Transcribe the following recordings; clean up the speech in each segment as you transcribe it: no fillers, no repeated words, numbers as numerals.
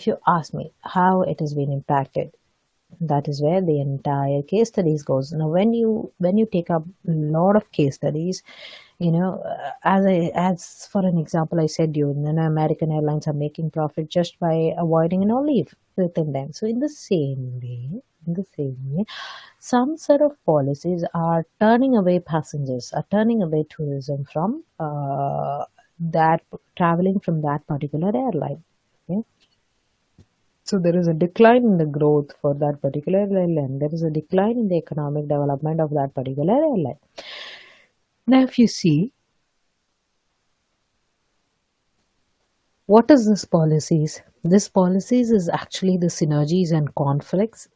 if you ask me how it has been impacted, that is where the entire case studies goes. Now when you take up a lot of case studies, as for an example, I said American Airlines are making profit just by avoiding leave within them. So in the same way, some set of policies are turning away passengers, are turning away tourism from that traveling from that particular airline. Okay? So there is a decline in the growth for that particular airline. There is a decline in the economic development of that particular airline. Now, if you see, what is this policies? This policies is actually the synergies and conflicts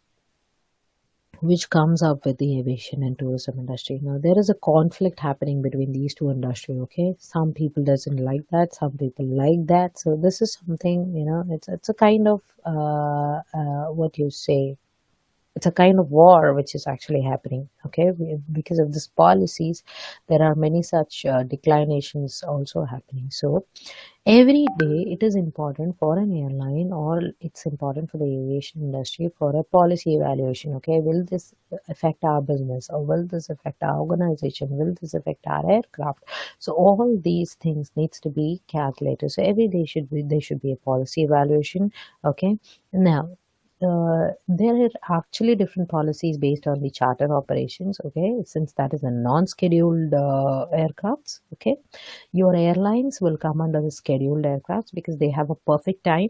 which comes up with the aviation and tourism industry. Now there is a conflict happening between these two industry. Okay, some people doesn't like that, some people like that. So this is something, it's a kind of what you say, it's a kind of war which is actually happening. Okay, because of these policies there are many such declinations also happening. So every day it is important for an airline, or it's important for the aviation industry, for a policy evaluation. Okay, will this affect our business, or will this affect our organization, will this affect our aircraft? So all these things needs to be calculated. So every day there should be a policy evaluation. Okay, now there are actually different policies based on the charter operations. Okay, since that is a non-scheduled aircrafts. Okay, your airlines will come under the scheduled aircrafts because they have a perfect time.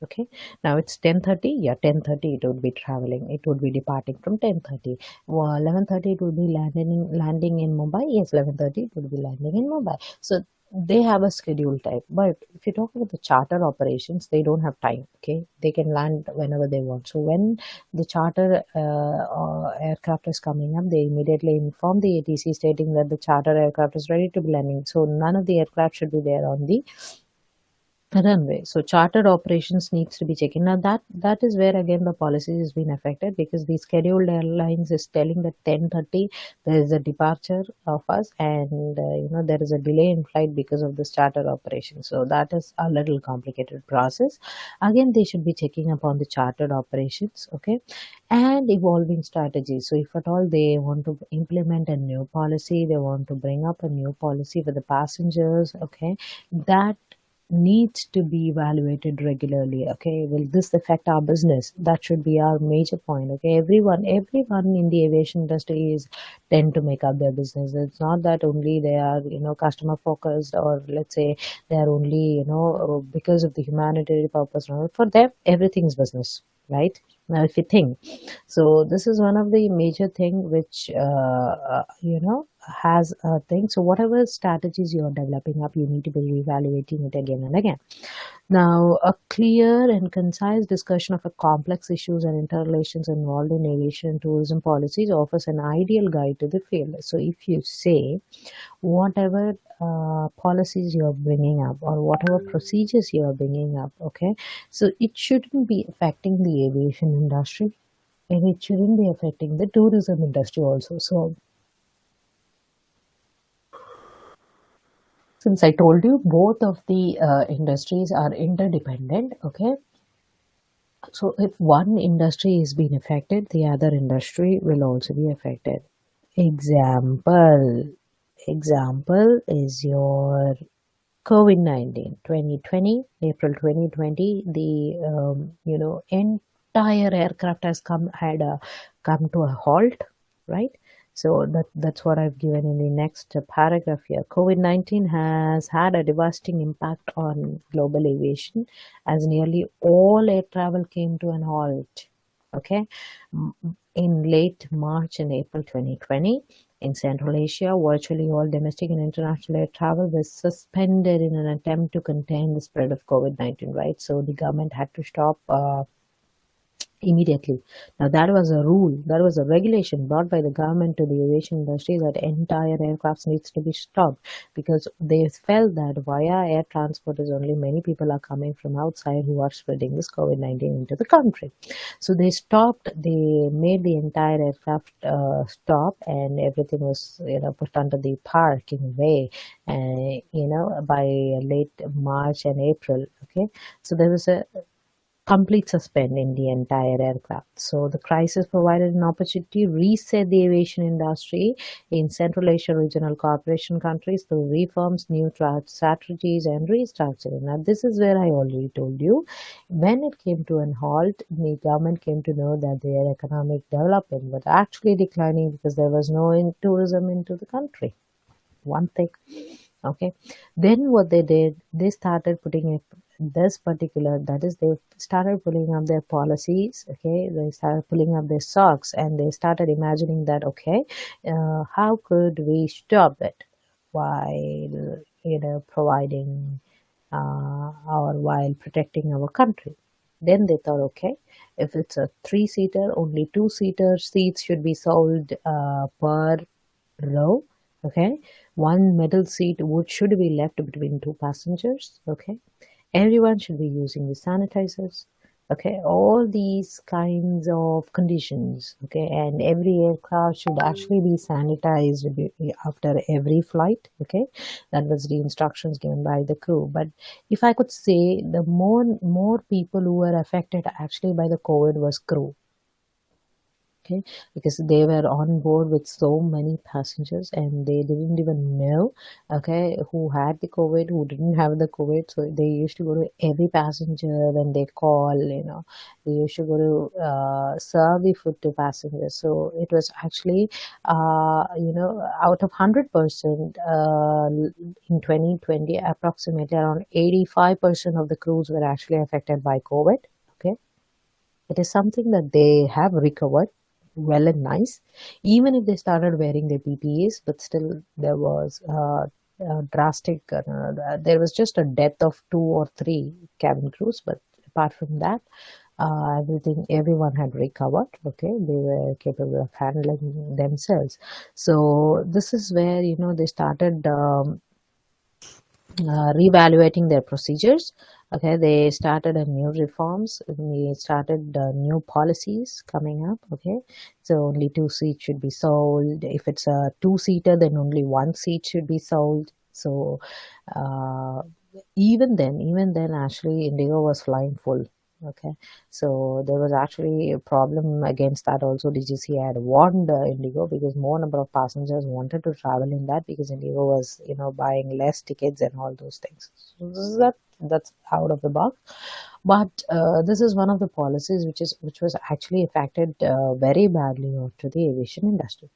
Okay, now it's 10:30. Yeah, 10:30 it would be traveling. It would be departing from 10:30. 11:30 it would be landing in Mumbai. Yes, 11:30 it would be landing in Mumbai. So they have a scheduled time. But if you talk about the charter operations, they don't have time. Okay, they can land whenever they want. So when the charter aircraft is coming up, they immediately inform the ATC stating that the charter aircraft is ready to be landing. So none of the aircraft should be there on the runway. So chartered operations needs to be checking. Now that is where again the policy has been affected, because the scheduled airlines is telling that 10:30 there is a departure of us, and there is a delay in flight because of this charter operation. So that is a little complicated process. Again, they should be checking upon the chartered operations. Okay, and evolving strategies. So if at all they want to implement a new policy, they want to bring up a new policy for the passengers. Okay, that needs to be evaluated regularly. Okay, will this affect our business? That should be our major point. Okay, everyone in the aviation industry is tend to make up their business. It's not that only they are customer focused, or let's say they are only because of the humanitarian purpose. No, for them everything is business, right? Now if you think, so this is one of the major thing which has a thing. So whatever strategies you are developing up, you need to be reevaluating it again and again. Now, a clear and concise discussion of a complex issues and interrelations involved in aviation and tourism policies offers an ideal guide to the field. So if you say whatever policies you are bringing up, or whatever procedures you are bringing up, okay, so it shouldn't be affecting the aviation industry, and it shouldn't be affecting the tourism industry also. So since I told you both of the industries are interdependent, okay, so if one industry is being affected, the other industry will also be affected. Example is your COVID-19 2020, April 2020, the entire aircraft has come to a halt, right? So that's what I've given in the next paragraph here. COVID-19 has had a devastating impact on global aviation, as nearly all air travel came to an halt. Okay, in late March and April 2020. In Central Asia, virtually all domestic and international air travel was suspended in an attempt to contain the spread of COVID-19, right? So the government had to stop immediately. Now that was a rule, that was a regulation brought by the government to the aviation industry, that entire aircraft needs to be stopped, because they felt that via air transport is only many people are coming from outside who are spreading this COVID-19 into the country. So they made the entire aircraft stop, and everything was put under the park in a way, by late March and April. Okay, so there was a complete suspend in the entire aircraft. So the crisis provided an opportunity to reset the aviation industry in Central Asia regional cooperation countries through reforms, new strategies, and restructuring. Now, this is where I already told you. When it came to an halt, the government came to know that their economic development was actually declining because there was no tourism into the country. One thing. Okay, then what they did, they started putting it this particular, that is, they started pulling up their policies. Okay, they started pulling up their socks, and they started imagining that, okay, how could we stop it while providing or while protecting our country. Then they thought, okay, if it's a three-seater, only two-seater seats should be sold per row. Okay, one middle seat should be left between two passengers. Okay, everyone should be using the sanitizers. Okay, all these kinds of conditions. Okay, and every aircraft should actually be sanitized after every flight. Okay, that was the instructions given by the crew. But if I could say, the more people who were affected actually by the COVID was crew. Okay, because they were on board with so many passengers, and they didn't even know, okay, who had the COVID, who didn't have the COVID. So they used to go to every passenger when they call, they used to go to serve the food to passengers. So it was actually, out of 100%, in 2020, approximately around 85% of the crews were actually affected by COVID. Okay, it is something that they have recovered well and nice, even if they started wearing their PPEs, but still there was drastic, there was just a death of two or three cabin crews, but apart from that, everyone had recovered. Okay, they were capable of handling themselves. So this is where, they started reevaluating their procedures. Okay, they started a new reforms. They started new policies coming up. Okay, so only two seats should be sold. If it's a two-seater, then only one seat should be sold. So uh, even then, actually, Indigo was flying full. Okay, so there was actually a problem against that also. DGC had warned Indigo, because more number of passengers wanted to travel in that, because Indigo was, buying less tickets and all those things. So this is that's out of the box. But this is one of the policies which was actually affected very badly to the aviation industry.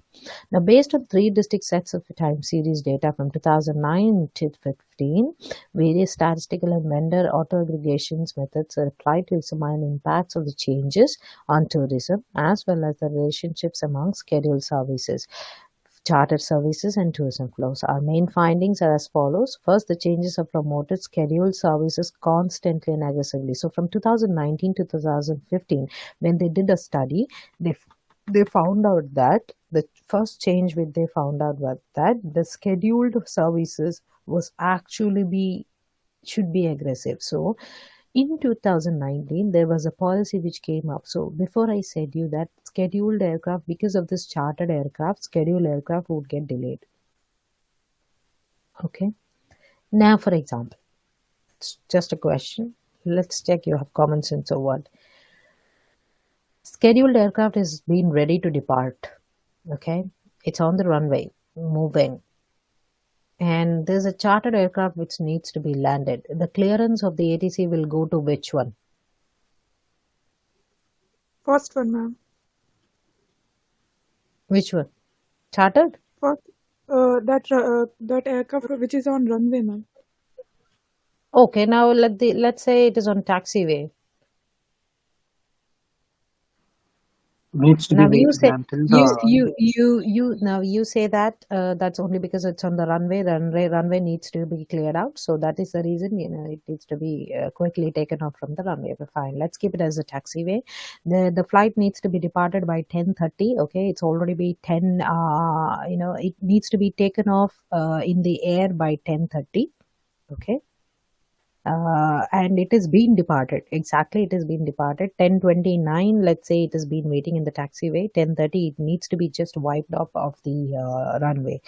Now, based on three distinct sets of time series data from 2009 to 15, various statistical and vendor auto-aggregations methods are applied to examine impacts of the changes on tourism, as well as the relationships among scheduled services, charter services, and tourism flows. Our main findings are as follows. First, the changes have promoted scheduled services constantly and aggressively. So from 2019 to 2015, when they did a study, they found out that the first change which they found out was that the scheduled services was actually should be aggressive. So in 2019, there was a policy which came up. So before I said you that scheduled aircraft, because of this chartered aircraft, scheduled aircraft would get delayed. Okay. Now, for example, it's just a question. Let's check you have common sense or what. Scheduled aircraft is being ready to depart. Okay. It's on the runway, moving. And there's a chartered aircraft which needs to be landed. The clearance of the ATC will go to which one? First one, ma'am. Which one? Chartered? First, that aircraft which is on runway, ma'am. Okay, now let's say it is on taxiway. Needs to be Now you waited say until the now you say that that's only because it's on the runway. Runway needs to be cleared out, so that is the reason, it needs to be quickly taken off from the runway. But fine, let's keep it as a taxiway. The flight needs to be departed by 10:30. Okay, it's already be 10. It needs to be taken off in the air by 10:30. Okay, and it is being departed. Exactly, it is being departed 10:29. Let's say it has been waiting in the taxiway. 10:30, it needs to be just wiped off of the runway.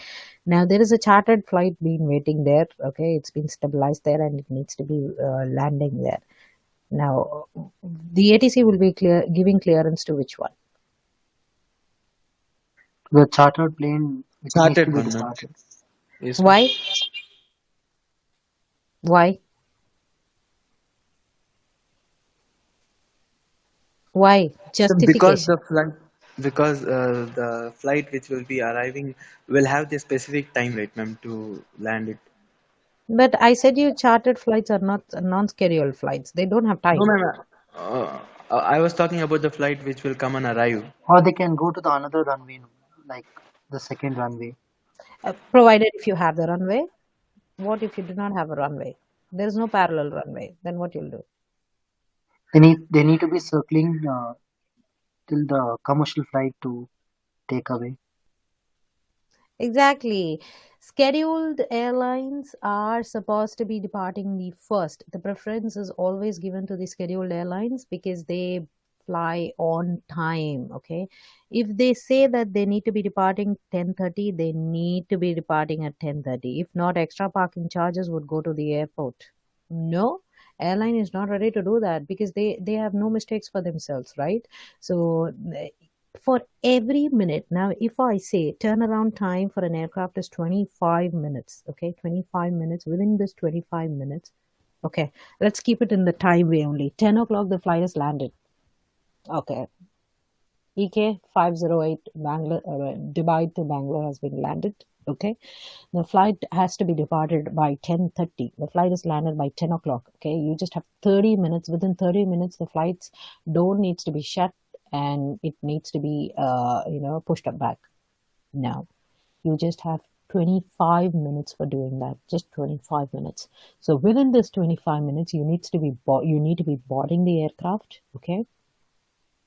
Now there is a chartered flight being waiting there. Okay, it's been stabilized there, and it needs to be landing there. Now, the ATC will be giving clearance to which one? The chartered plane which needs to Chartered be one, ma'am. departed. Yes, ma'am. Why? Why? Why? So because Justification. the flight which will be arriving will have the specific time, right, ma'am, to land it. But I said you chartered flights are not non-scheduled flights. They don't have No, time. ma'am. I was talking about the flight which will come and arrive. Or they can go to the another runway, no, like the second runway. Provided if you have the runway. What if you do not have a runway? There is no parallel runway. Then what you'll do? They need to be circling till the commercial flight to take away. Exactly. Scheduled airlines are supposed to be departing the first. The preference is always given to the scheduled airlines because they fly on time. Okay. If they say that they need to be departing 10:30, they need to be departing at 10:30. If not, extra parking charges would go to the airport. No, airline is not ready to do that because they have no mistakes for themselves, right? So for every minute, now if I say turnaround time for an aircraft is 25 minutes, okay, 25 minutes, within this 25 minutes, okay, let's keep it in the time way only. 10 o'clock the flight is landed, okay, EK 508 Bangalore, Dubai to Bangalore has been landed, okay. The flight has to be departed by 10:30. The flight is landed by 10 o'clock, okay. You just have 30 minutes. Within 30 minutes the flight's door needs to be shut and it needs to be pushed up back. Now you just have 25 minutes for doing that, just 25 minutes. So within this 25 minutes you need to be boarding the aircraft, okay.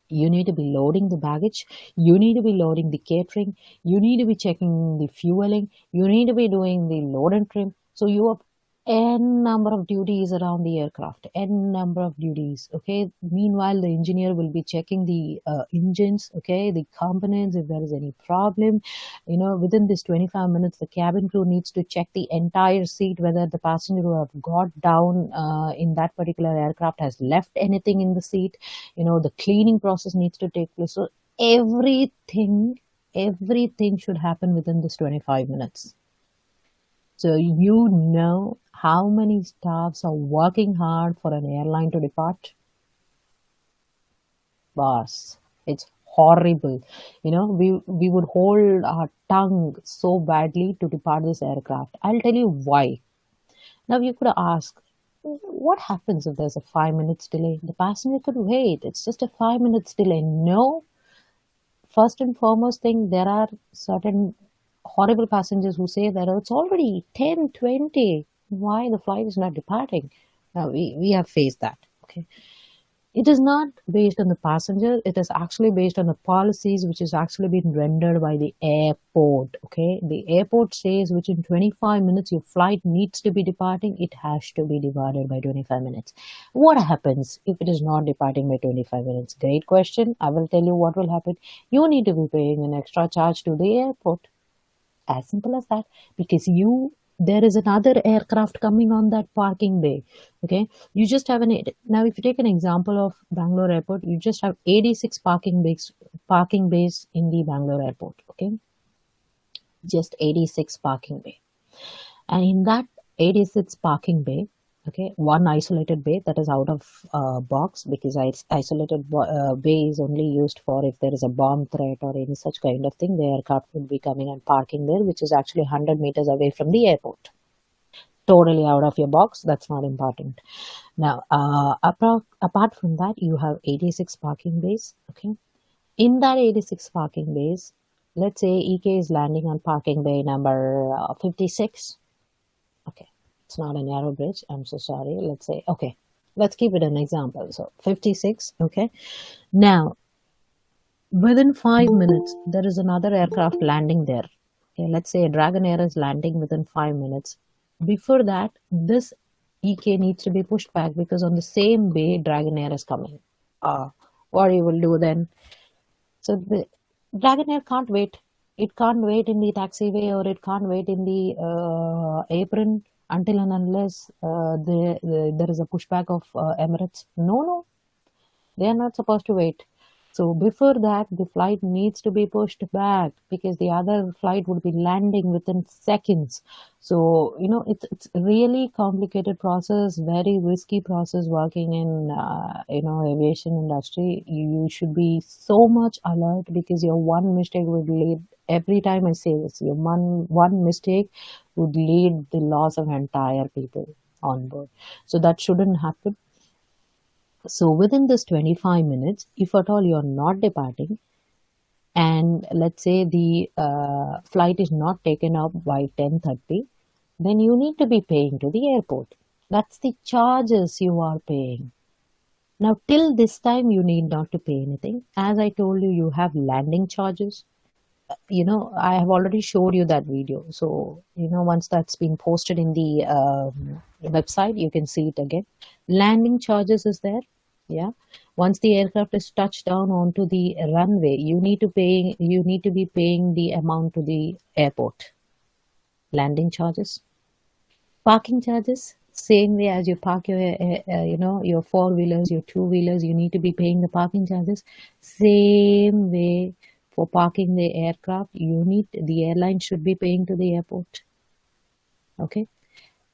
You need to be loading the baggage, you need to be loading the catering, you need to be checking the fueling, you need to be doing the load and trim. So you have n number of duties around the aircraft, n number of duties, okay. Meanwhile the engineer will be checking the engines, okay, the components, if there is any problem. Within this 25 minutes the cabin crew needs to check the entire seat, whether the passenger who have got down in that particular aircraft has left anything in the seat. The cleaning process needs to take place. So everything should happen within this 25 minutes. So you know how many staffs are working hard for an airline to depart? Boss, it's horrible. We would hold our tongue so badly to depart this aircraft. I'll tell you why. Now you could ask, what happens if there's a 5 minutes delay? The passenger could wait. It's just a 5 minutes delay. No, first and foremost thing, there are certain horrible passengers who say that, oh, it's already 10:20. Why the flight is not departing? Now we have faced that. Okay. It is not based on the passenger, it is actually based on the policies which is actually been rendered by the airport. Okay, the airport says within 25 minutes your flight needs to be departing, it has to be departed by 25 minutes. What happens if it is not departing by 25 minutes? Great question. I will tell you what will happen. You need to be paying an extra charge to the airport. As simple as that, because there is another aircraft coming on that parking bay. Okay, you just have now if you take an example of Bangalore airport, you just have 86 parking bays in the Bangalore airport. Okay, just 86 parking bay, and in that 86 parking bay, okay, one isolated bay that is out of box, because isolated bay is only used for if there is a bomb threat or any such kind of thing. The aircraft would be coming and parking there, which is actually 100 meters away from the airport. Totally out of your box, that's not important. Now apart from that, you have 86 parking bays. Okay, in that 86 parking bays, let's say EK is landing on parking bay number 56. Okay, it's not a narrow bridge, I'm so sorry. Let's say, okay, let's keep it an example. So 56. Okay, now within 5 minutes there is another aircraft landing there. Okay, let's say a Dragon Air is landing within 5 minutes. Before that, this EK needs to be pushed back because on the same bay Dragon Air is coming. What you will do then? So the Dragon Air can't wait. It can't wait in the taxiway, or it can't wait in the apron until and unless there is a pushback of Emirates. No, they are not supposed to wait. So before that, the flight needs to be pushed back because the other flight would be landing within seconds. So, it's really complicated process, very risky process working in, aviation industry. You should be so much alert because your one mistake would lead, every time I say this, your one mistake would lead the loss of entire people on board. So that shouldn't happen. So within this 25 minutes, if at all you're not departing, and let's say the flight is not taken up by 10:30, then you need to be paying to the airport. That's the charges you are paying. Now, till this time, you need not to pay anything. As I told you, you have landing charges. I have already showed you that video. So, once that's been posted in the website, you can see it again. Landing charges is there. Yeah. Once the aircraft is touched down onto the runway, you need to be paying the amount to the airport. Landing charges, parking charges. Same way as you park your four-wheelers, your two-wheelers, you need to be paying the parking charges. Same way for parking the aircraft, the airline should be paying to the airport. Okay.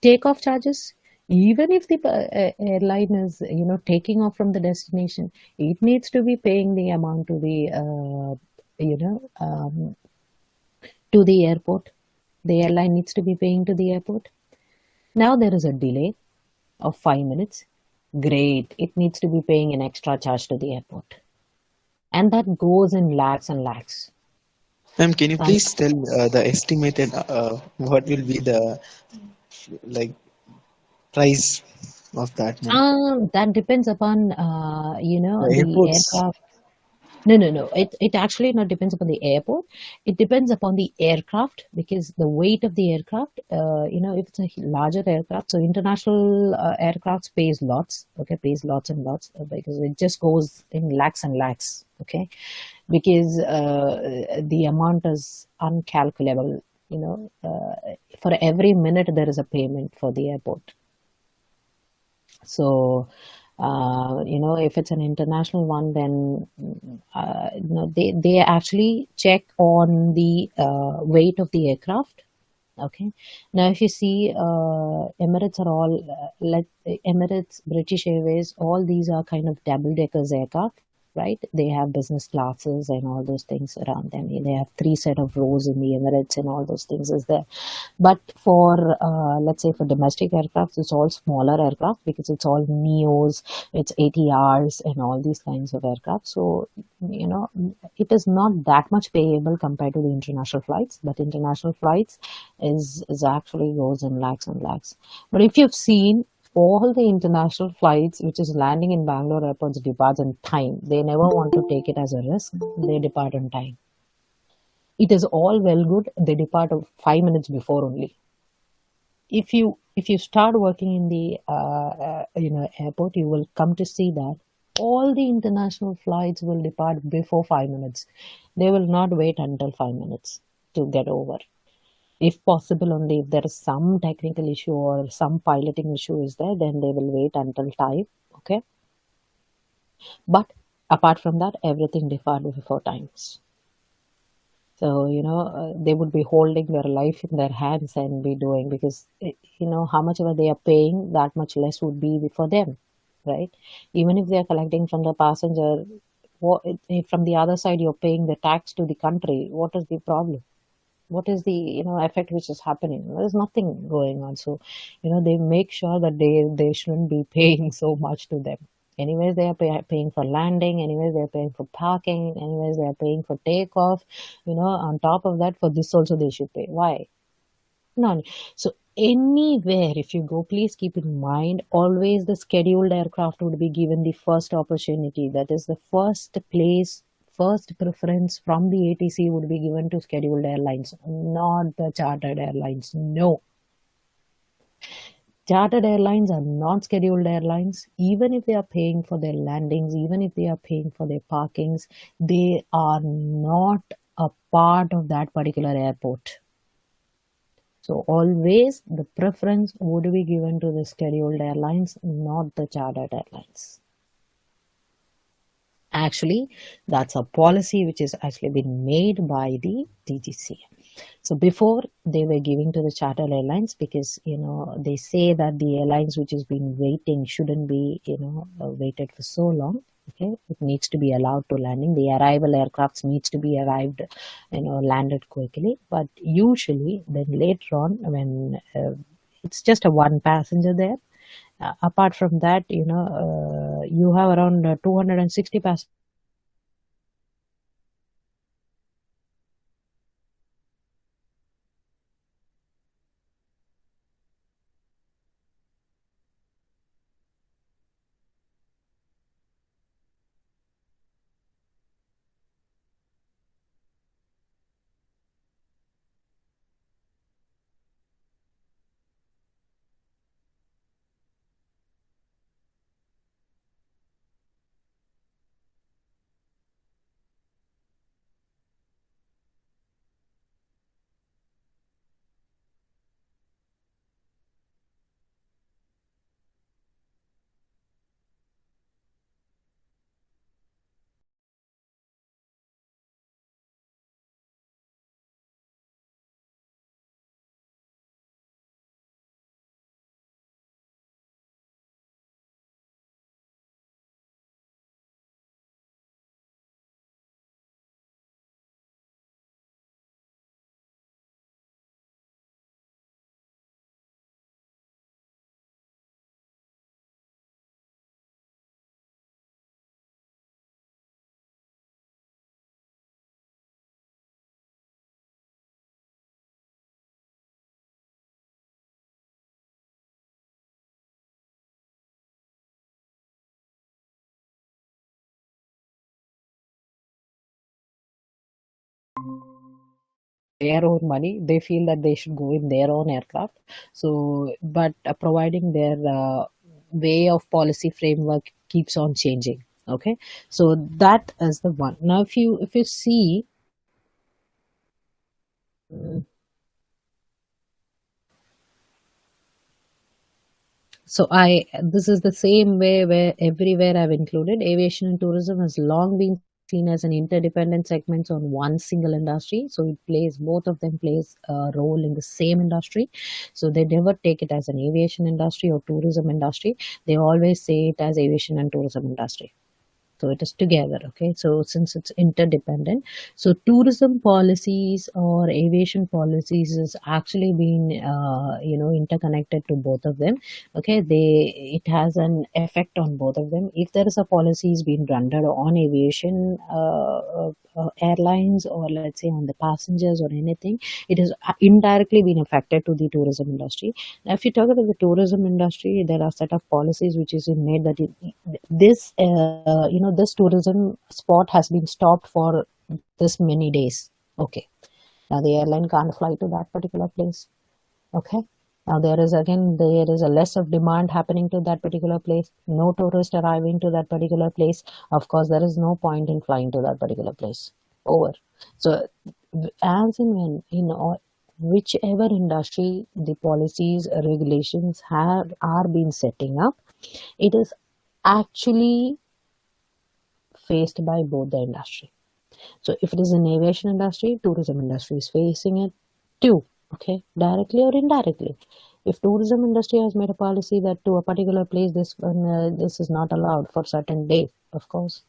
Takeoff charges, even if the airline is taking off from the destination, it needs to be paying the amount to the to the airport. The airline needs to be paying to the airport. Now there is a delay of 5 minutes. Great, it needs to be paying an extra charge to the airport, and that goes in lakhs and lakhs. Ma'am, can you And please tell the estimated what will be the like price of that, ma'am? that depends upon The the airports. aircraft. No. It actually not depends upon the airport. It depends upon the aircraft because the weight of the aircraft. If it's a larger aircraft, so international aircraft pays lots. Okay, pays lots and lots because it just goes in lakhs and lakhs. Okay, because the amount is uncalculable. For every minute there is a payment for the airport. So, if it's an international one, then they actually check on the weight of the aircraft. Okay. Now, if you see, Emirates are all like Emirates, British Airways, all these are kind of double deckers aircraft, right? They have business classes and all those things around them. They have three set of rows in the Emirates and all those things is there. But for let's say for domestic aircraft, it's all smaller aircraft because it's all neos, it's ATRs and all these kinds of aircraft. So it is not that much payable compared to the international flights, but international flights is actually goes in lakhs and lakhs. But if you've seen all the international flights which is landing in Bangalore airports departs on time, they never want to take it as a risk. They depart on time. It is all well good. They depart 5 minutes before only. If you start working in the airport, you will come to see that all the international flights will depart before 5 minutes. They will not wait until 5 minutes to get over. If possible, only if there is some technical issue or some piloting issue is there, then they will wait until time. Okay. But apart from that, everything departed before times. So, they would be holding their life in their hands and be doing because, how much ever they are paying, that much less would be for them, right? Even if they are collecting from the passenger, if from the other side you're paying the tax to the country, what is the problem? What is the effect which is happening? There's nothing going on. So, they make sure that they shouldn't be paying so much to them. Anyways, they are paying for landing. Anyways, they are paying for parking. Anyways, they are paying for takeoff. On top of that, for this also they should pay. Why? No. So anywhere, if you go, please keep in mind, always the scheduled aircraft would be given the first opportunity. That is the first place, first preference from the ATC would be given to scheduled airlines, not the chartered airlines. No. Chartered airlines are not scheduled airlines. Even if they are paying for their landings, even if they are paying for their parkings, they are not a part of that particular airport. So always the preference would be given to the scheduled airlines, not the chartered airlines. Actually, that's a policy which has actually been made by the DGCA. So before they were giving to the charter airlines, because they say that the airlines which has been waiting shouldn't be waited for so long. Okay, it needs to be allowed to landing. The arrival aircrafts needs to be arrived, landed quickly. But usually, then later on, when it's just a one passenger there, apart from that, you have around 260 passengers. Their own money. They feel that they should go in their own aircraft. So, but providing their way of policy framework keeps on changing. Okay, so that is the one. Now, if you see, so this is the same way where everywhere I've included aviation and tourism has long been seen as an interdependent segments on one single industry. So it plays both of them plays a role in the same industry. So they never take it as an aviation industry or tourism industry. They always say it as aviation and tourism industry. So it is together. Okay, so since it's interdependent, so tourism policies or aviation policies is actually been interconnected to both of them. Okay, it has an effect on both of them. If there is a policy is being rendered on aviation airlines, or let's say on the passengers or anything, it is indirectly been affected to the tourism industry. Now if you talk about the tourism industry, there are set of policies which is made that this tourism spot has been stopped for this many days. Okay, now the airline can't fly to that particular place. Okay, now there is a less of demand happening to that particular place, no tourist arriving to that particular place. Of course there is no point in flying to that particular place. Over. So as in when in all, whichever industry the policies regulations have are being setting up, it is actually faced by both the industry. So if it is an aviation industry, tourism industry is facing it too. Okay, directly or indirectly. If tourism industry has made a policy that to a particular place this is not allowed for certain days, of course,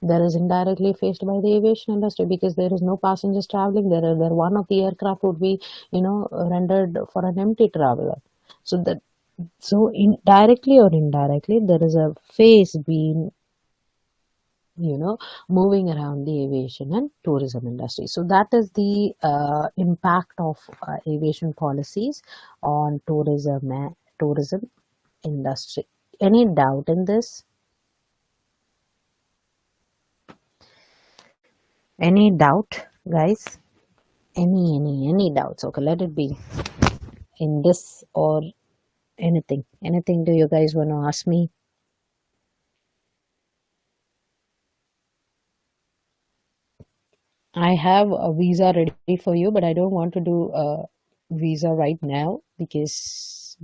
there is indirectly faced by the aviation industry, because there is no passengers traveling. There one of the aircraft would be rendered for an empty traveler. So that so in directly or indirectly there is a phase being moving around the aviation and tourism industry. So that is the impact of aviation policies on tourism industry. Any doubt in this? Any doubt, guys? Any doubts? Okay, let it be in this or anything. Anything do you guys want to ask me? I have a visa ready for you, but I don't want to do. visa right now because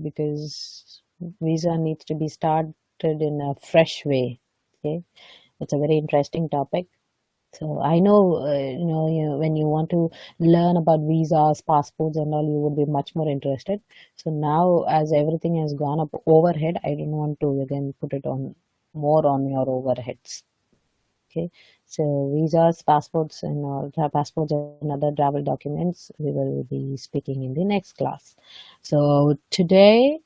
visa needs to be started in a fresh way. Okay, it's a very interesting topic. So I know, when you want to learn about visas, passports, and all, you would be much more interested. So now, as everything has gone up overhead, I don't want to again put it on more on your overheads. Okay, so visas, passports, and all passports and other travel documents, we will be speaking in the next class. So today,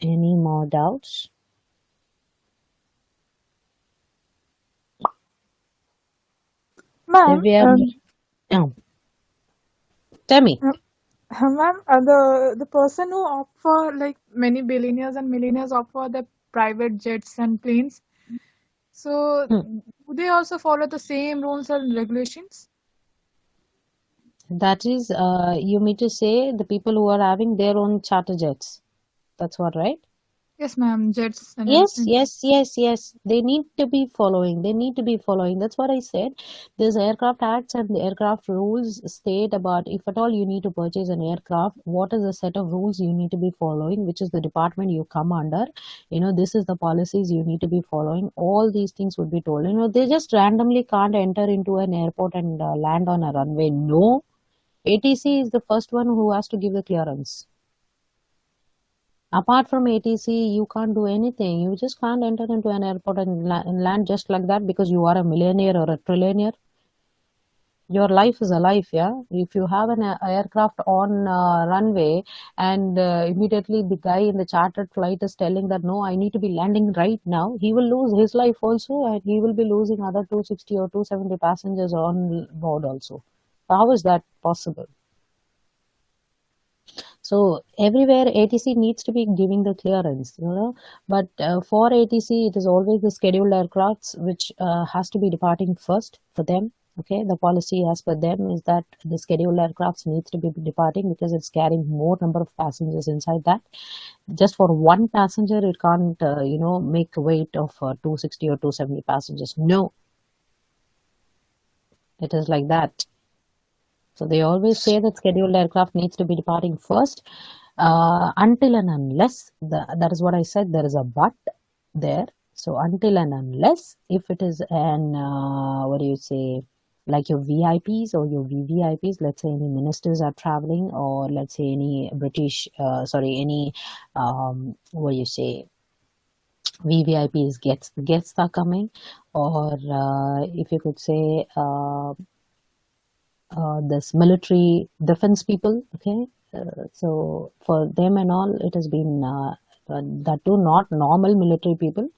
any more doubts? Ma'am, If we have, no, tell me. uh, ma'am, the person who opt for, like, many billionaires and millionaires opt for the private jets and planes. So Hmm. do they also follow the same rules and regulations? That is, you mean to say the people who are having their own charter jets. That's what, right? Yes, ma'am. Jets and Yes, everything. yes, yes, yes. They need to be following. They need to be following. That's what I said. There's aircraft acts and the aircraft rules state about if at all you need to purchase an aircraft, what is the set of rules you need to be following, which is the department you come under. This is the policies you need to be following. All these things would be told. They just randomly can't enter into an airport and land on a runway. No, ATC is the first one who has to give the clearance. Apart from ATC, you can't do anything. You just can't enter into an airport and land just like that because you are a millionaire or a trillionaire. Your life is a life, yeah. If you have an aircraft on runway and immediately the guy in the chartered flight is telling that no, I need to be landing right now, he will lose his life also, and he will be losing other 260 or 270 passengers on board also. How is that possible? So everywhere ATC needs to be giving the clearance. But for ATC, it is always the scheduled aircrafts which has to be departing first for them. Okay, the policy as per them is that the scheduled aircrafts needs to be departing because it's carrying more number of passengers inside that. Just for one passenger, it can't, make a weight of 260 or 270 passengers. No, it is like that. So they always say that scheduled aircraft needs to be departing first, until and unless that is what I said. There is a but there. So until and unless if it is an what do you say, like your VIPs or your VVIPs, let's say any ministers are traveling, or let's say any any what do you say, VVIPs guests are coming, or if you could say this military defense people. Okay, so for them and all, it has been that too not normal military people,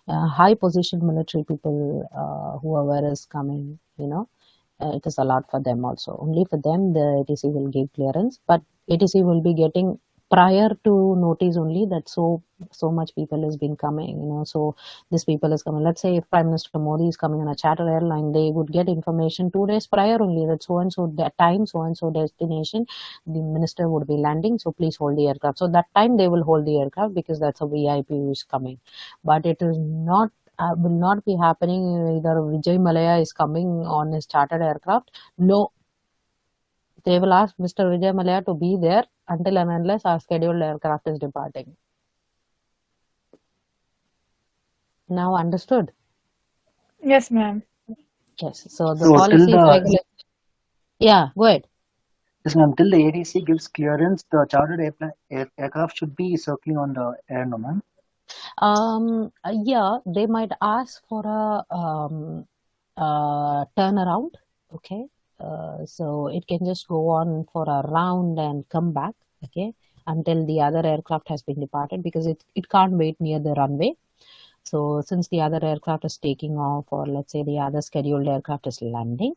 high position military people, whoever is coming, it is allowed for them also. Only for them the ATC will give clearance, but ATC will be getting prior to notice only that so much people has been coming. So this people is coming. Let's say if Prime Minister Modi is coming on a charter airline, they would get information 2 days prior only that so and so that time, so and so destination, the minister would be landing. So please hold the aircraft. So that time they will hold the aircraft because that's a VIP who is coming. But it is not will not be happening either Vijay Malaya is coming on his chartered aircraft. No, they will ask Mr. Vijay Malaya to be there until and unless our scheduled aircraft is departing. Now understood? Yes, ma'am. Yes. So the So till policies, the regulation. Yeah, go ahead. yes, ma'am, till the ADC gives clearance, the chartered aircraft should be circling on the air, no, ma'am. Yeah, they might ask for a turnaround. Okay. So it can just go on for a round and come back. Okay. Until the other aircraft has been departed because it can't wait near the runway. So since the other aircraft is taking off, or let's say the other scheduled aircraft is landing,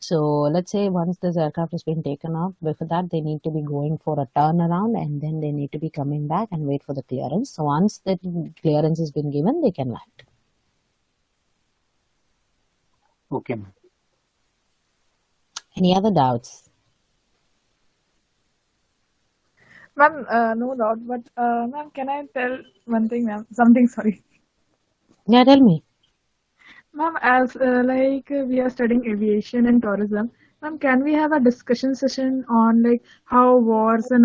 so let's say once this aircraft has been taken off, before that they need to be going for a turnaround and then they need to be coming back and wait for the clearance. So once the clearance has been given, they can land. Okay, ma'am. Any other doubts? Ma'am, no doubt. But ma'am, can I tell one thing, ma'am? Something, sorry. Yeah, tell me. Ma'am, as we are studying aviation and tourism, Ma'am, can we have a discussion session on like how wars and